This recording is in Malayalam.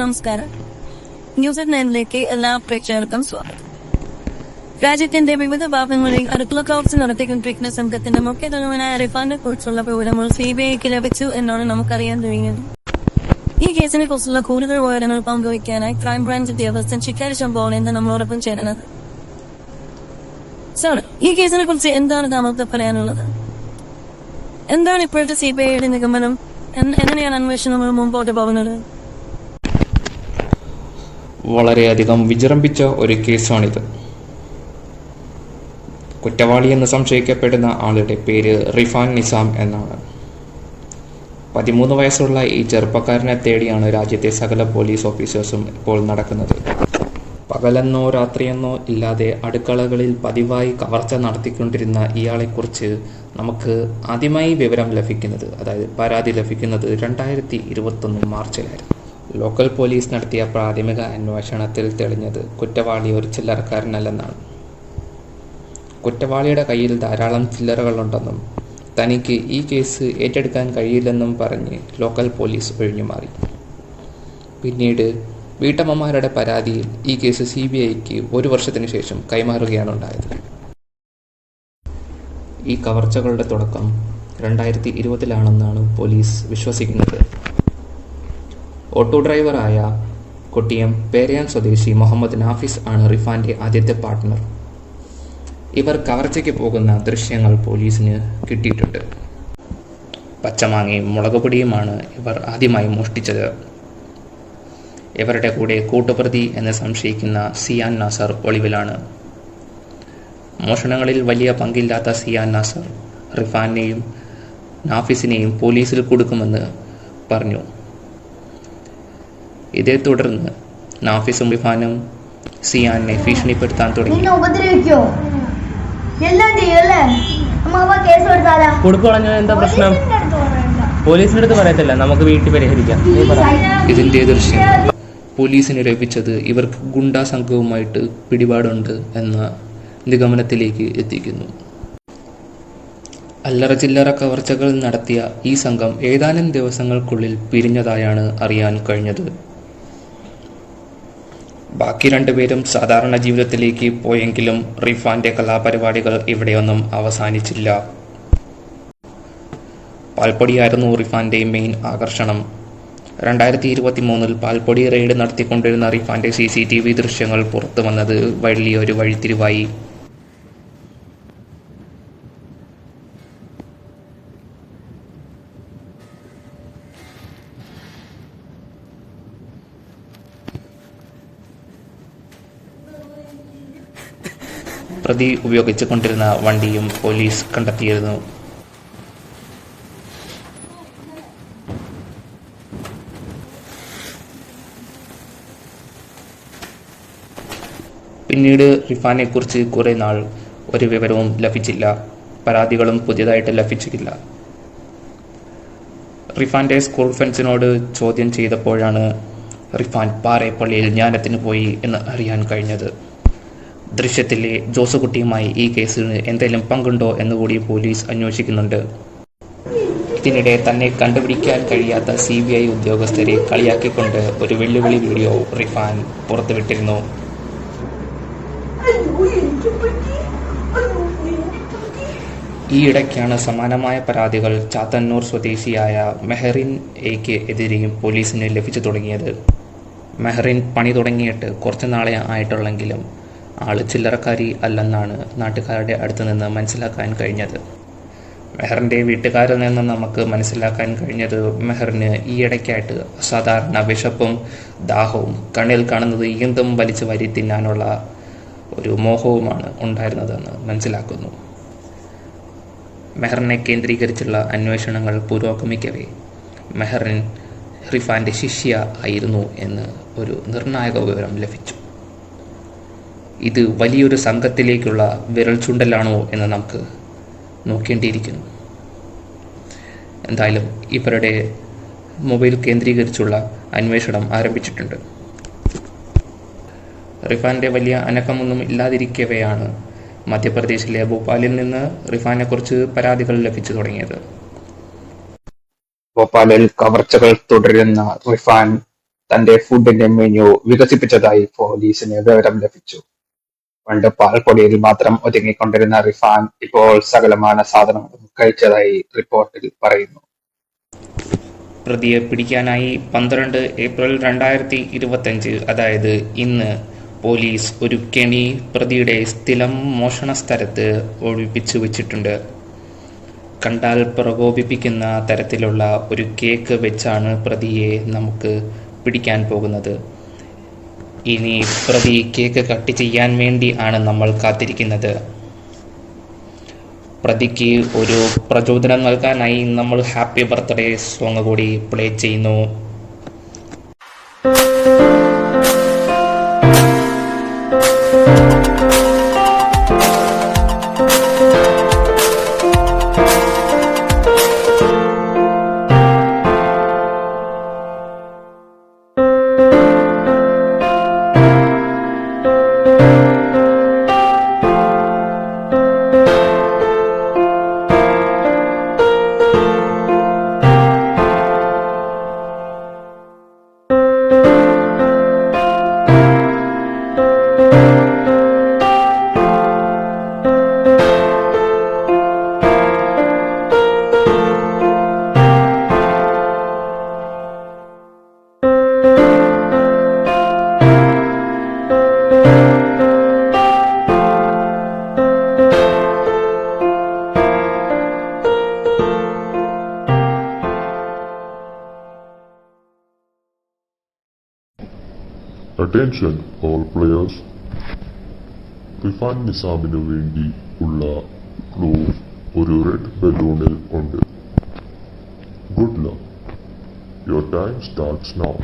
നമസ്കാരം. ന്യൂസ് അറ്റ് 9 എല്ലാ പ്രേക്ഷകർക്കും സ്വാഗതം. രാജ്യത്തിന്റെ വിവിധ ഭാഗങ്ങളിൽ അടുക്കള കവർച്ച നടത്തിക്കൊണ്ടിരിക്കുന്ന സംഘത്തിന്റെ മുഖ്യ തലവനായ റിഫാനെ കുറിച്ചുള്ള വിവരങ്ങൾ CBIക്ക് ലഭിച്ചു എന്നാണ് നമുക്കറിയാൻ കഴിയുന്നത്. ഈ കേസിനെ കുറിച്ചുള്ള കൂടുതൽ വിവരങ്ങൾ പങ്കുവയ്ക്കാനായി ക്രൈംബ്രാഞ്ച് ഉദ്യോഗസ്ഥൻ ചിക്കാരി ശംഭവൻ എന്ന് നമ്മളോടൊപ്പം ചേരുന്നത്. സാർ, ഈ കേസിനെ കുറിച്ച് എന്താണ് താമസത്തെ പറയാനുള്ളത്? എന്താണ് ഇപ്പോഴത്തെ CBIയുടെ നിഗമനം? എങ്ങനെയാണ് അന്വേഷണങ്ങൾ മുമ്പോട്ട് പോകുന്നത്? വളരെയധികം വിജൃംഭിച്ച ഒരു കേസാണിത്. കുറ്റവാളി എന്ന് സംശയിക്കപ്പെടുന്ന ആളുടെ പേര് റിഫാൻ നിസാം എന്നാണ്. 13 വയസ്സുള്ള ഈ ചെറുപ്പക്കാരനെ തേടിയാണ് രാജ്യത്തെ സകല പോലീസ് ഓഫീസേഴ്സും ഇപ്പോൾ നടക്കുന്നത്. പകലെന്നോ രാത്രിയെന്നോ ഇല്ലാതെ അടുക്കളകളിൽ പതിവായി കവർച്ച നടത്തിക്കൊണ്ടിരുന്ന ഇയാളെക്കുറിച്ച് നമുക്ക് ആദ്യമായി വിവരം ലഭിക്കുന്നത്, അതായത് പരാതി ലഭിക്കുന്നത് 2021 മാർച്ചിലായിരുന്നു. ലോക്കൽ പോലീസ് നടത്തിയ പ്രാഥമിക അന്വേഷണത്തിൽ തെളിഞ്ഞത് കുറ്റവാളി ഒരു ചില്ലറക്കാരനല്ലെന്നാണ്. കുറ്റവാളിയുടെ കയ്യിൽ ധാരാളം ചില്ലറകളുണ്ടെന്നും തനിക്ക് ഈ കേസ് ഏറ്റെടുക്കാൻ കഴിയില്ലെന്നും പറഞ്ഞ് ലോക്കൽ പോലീസ് ഒഴിഞ്ഞുമാറി. പിന്നീട് വീട്ടമ്മമാരുടെ പരാതിയിൽ ഈ കേസ് CBIക്ക് 1 വർഷത്തിന് ശേഷം കൈമാറുകയാണ് ഉണ്ടായത്. ഈ കവർച്ചകളുടെ തുടക്കം 2020-ലാണെന്നാണ് പോലീസ് വിശ്വസിക്കുന്നത്. ഓട്ടോ ഡ്രൈവറായ കൊട്ടിയം പേരയാൻ സ്വദേശി മുഹമ്മദ് നാഫിസ് ആണ് റിഫാന്റെ ആദ്യത്തെ പാർട്ട്ണർ. ഇവർ കവർച്ചയ്ക്ക് പോകുന്ന ദൃശ്യങ്ങൾ പോലീസിന് കിട്ടിയിട്ടുണ്ട്. പച്ചമാങ്ങയും മുളകുപൊടിയുമാണ് ഇവർ ആദ്യമായി മോഷ്ടിച്ചത്. ഇവരുടെ കൂടെ കൂട്ടുപ്രതി എന്ന് സംശയിക്കുന്ന സിയാൻ നാസർ ഒളിവിലാണ്. മോഷണങ്ങളിൽ വലിയ പങ്കില്ലാത്ത സിയാൻ നാസർ റിഫാനെയും നാഫിസിനെയും പോലീസിൽ കൊടുക്കുമെന്ന് പറഞ്ഞു. ഇതേ തുടർന്ന് നാഫിസും റിഫാനും സിയാനെ ഭീഷണിപ്പെടുത്താൻ തുടങ്ങി. എന്താ പ്രശ്നം? പോലീസിന്റെ അടുത്ത് പറയത്തില്ല, നമുക്ക് വീട്ടിൽ പരിഹരിക്കാം. ഇതിന്റെ ദൃശ്യം പോലീസിന് ലഭിച്ചത് ഇവർക്ക് ഗുണ്ടാ സംഘവുമായിട്ട് പിടിപാടുണ്ട് എന്ന നിഗമനത്തിലേക്ക് എത്തിക്കുന്നു. അല്ലറ ചില്ലറ കവർച്ചകൾ നടത്തിയ ഈ സംഘം ഏതാനും ദിവസങ്ങൾക്കുള്ളിൽ പിരിഞ്ഞതായാണ് അറിയാൻ കഴിഞ്ഞത്. ബാക്കി 2 പേരും സാധാരണ ജീവിതത്തിലേക്ക് പോയെങ്കിലും റിഫാന്റെ കലാപരിപാടികൾ ഇവിടെയൊന്നും അവസാനിച്ചില്ല. പാൽപ്പൊടിയായിരുന്നു റിഫാന്റെ മെയിൻ ആകർഷണം. 2023-ൽ പാൽപ്പൊടി റെയ്ഡ് നടത്തിക്കൊണ്ടിരുന്ന റിഫാന്റെ CCTV ദൃശ്യങ്ങൾ പുറത്തു വന്നത് വലിയൊരു വഴിത്തിരിവായി. പ്രതി ഉപയോഗിച്ചു കൊണ്ടിരുന്ന വണ്ടിയും പോലീസ് കണ്ടെത്തിയിരുന്നു. പിന്നീട് റിഫാനെക്കുറിച്ച് കുറേ നാൾ ഒരു വിവരവും ലഭിച്ചില്ല. പരാതികളും പുതിയതായിട്ട് ലഭിച്ചിട്ടില്ല. റിഫാന്റെ സ്കൂൾ ഫ്രണ്ട്സിനോട് ചോദ്യം ചെയ്തപ്പോഴാണ് റിഫാൻ പാറേപ്പള്ളിയിൽ ജ്ഞാനത്തിന് പോയി എന്ന് അറിയാൻ കഴിഞ്ഞത്. ദൃശ്യത്തിലെ ജോസുകുട്ടിയുമായി ഈ കേസിന് എന്തെങ്കിലും പങ്കുണ്ടോ എന്നുകൂടി പോലീസ് അന്വേഷിക്കുന്നുണ്ട്. ഇതിനിടെ തന്നെ കണ്ടുപിടിക്കാൻ കഴിയാത്ത CBI ഉദ്യോഗസ്ഥരെ കളിയാക്കിക്കൊണ്ട് ഒരു വെല്ലുവിളി വീഡിയോ റിഫാൻ പുറത്തുവിട്ടിരുന്നു. ഈയിടയ്ക്കാണ് സമാനമായ പരാതികൾ ചാത്തന്നൂർ സ്വദേശിയായ മെഹറിൻ എക്ക് എതിരെയും പോലീസിന് ലഭിച്ചു തുടങ്ങിയത്. മെഹറിൻ പണി തുടങ്ങിയിട്ട് കുറച്ചു നാളെ ആയിട്ടുള്ളെങ്കിലും ആള് ചില്ലറക്കാരി അല്ലെന്നാണ് നാട്ടുകാരുടെ അടുത്ത് നിന്ന് മനസ്സിലാക്കാൻ കഴിഞ്ഞത്. മെഹറിൻ്റെ വീട്ടുകാരിൽ നിന്ന് നമുക്ക് മനസ്സിലാക്കാൻ കഴിഞ്ഞത് മെഹറിന് ഈയിടയ്ക്കായിട്ട് അസാധാരണ വിശപ്പും ദാഹവും കണ്ണിൽ കാണുന്നത് എന്തും വലിച്ചു വാരി തിന്നാനുള്ള ഒരു മോഹവുമാണ് ഉണ്ടായിരുന്നതെന്ന് മനസ്സിലാക്കുന്നു. മെഹറിനെ കേന്ദ്രീകരിച്ചുള്ള അന്വേഷണങ്ങൾ പുരോഗമിക്കവേ മെഹറിൻ റിഫാന്റെ ശിഷ്യ ആയിരുന്നു എന്ന് ഒരു നിർണായക വിവരം ലഭിച്ചു. ഇത് വലിയൊരു സംഘത്തിലേക്കുള്ള വിരൽ ചൂണ്ടലാണോ എന്ന് നമുക്ക് നോക്കേണ്ടിയിരിക്കുന്നു. എന്തായാലും ഇവരുടെ മൊബൈൽ കേന്ദ്രീകരിച്ചുള്ള അന്വേഷണം ആരംഭിച്ചിട്ടുണ്ട്. റിഫാന്റെ വലിയ അനക്കമൊന്നും ഇല്ലാതിരിക്കവെയാണ് മധ്യപ്രദേശിലെ ഭോപ്പാലിൽ നിന്ന് റിഫാനെക്കുറിച്ച് പരാതികൾ ലഭിച്ചു തുടങ്ങിയത്. ഭോപ്പാലിൽ കവർച്ചകൾ തുടരുന്ന റിഫാൻ തന്റെ ഫുഡിന്റെ മെനു വികസിപ്പിച്ചതായി പോലീസിന് വിവരം ലഭിച്ചു. പണ്ട് പാൽപ്പൊടിയിൽ മാത്രം ഒതുങ്ങിക്കൊണ്ടിരുന്ന റിഫാൻ ഇപ്പോൾ സകലമാന സാധനങ്ങളും കഴിച്ചതായി റിപ്പോർട്ടിൽ പറയുന്നു. പ്രതിയെ പിടിക്കാനായി 12 ഏപ്രിൽ 2025, അതായത് ഇന്ന്, പോലീസ് ഒരു കെണി പ്രതിയുടെ സ്ഥിരം മോഷണ സ്ഥലത്ത് ഒളിപ്പിച്ചു വെച്ചിട്ടുണ്ട്. കണ്ടാൽ പ്രകോപിപ്പിക്കുന്ന തരത്തിലുള്ള ഒരു കേക്ക് വെച്ചാണ് പ്രതിയെ നമുക്ക് പിടിക്കാൻ പോകുന്നത്. ഇനി പ്രതി കേക്ക് കട്ട് ചെയ്യാൻ വേണ്ടി ആണ് നമ്മൾ കാത്തിരിക്കുന്നത്. പ്രതിക്ക് ഒരു പ്രചോദനം നൽകാനായി നമ്മൾ ഹാപ്പി ബർത്ത്ഡേ സോങ് കൂടി പ്ലേ ചെയ്യുന്നു. Attention all players. റിഫാൻ നിസാമിനു വേണ്ടി ഉള്ള ക്ലൂ ഒരു റെഡ് ബലൂണിൽ ഉണ്ട്. Good luck. Your time starts now.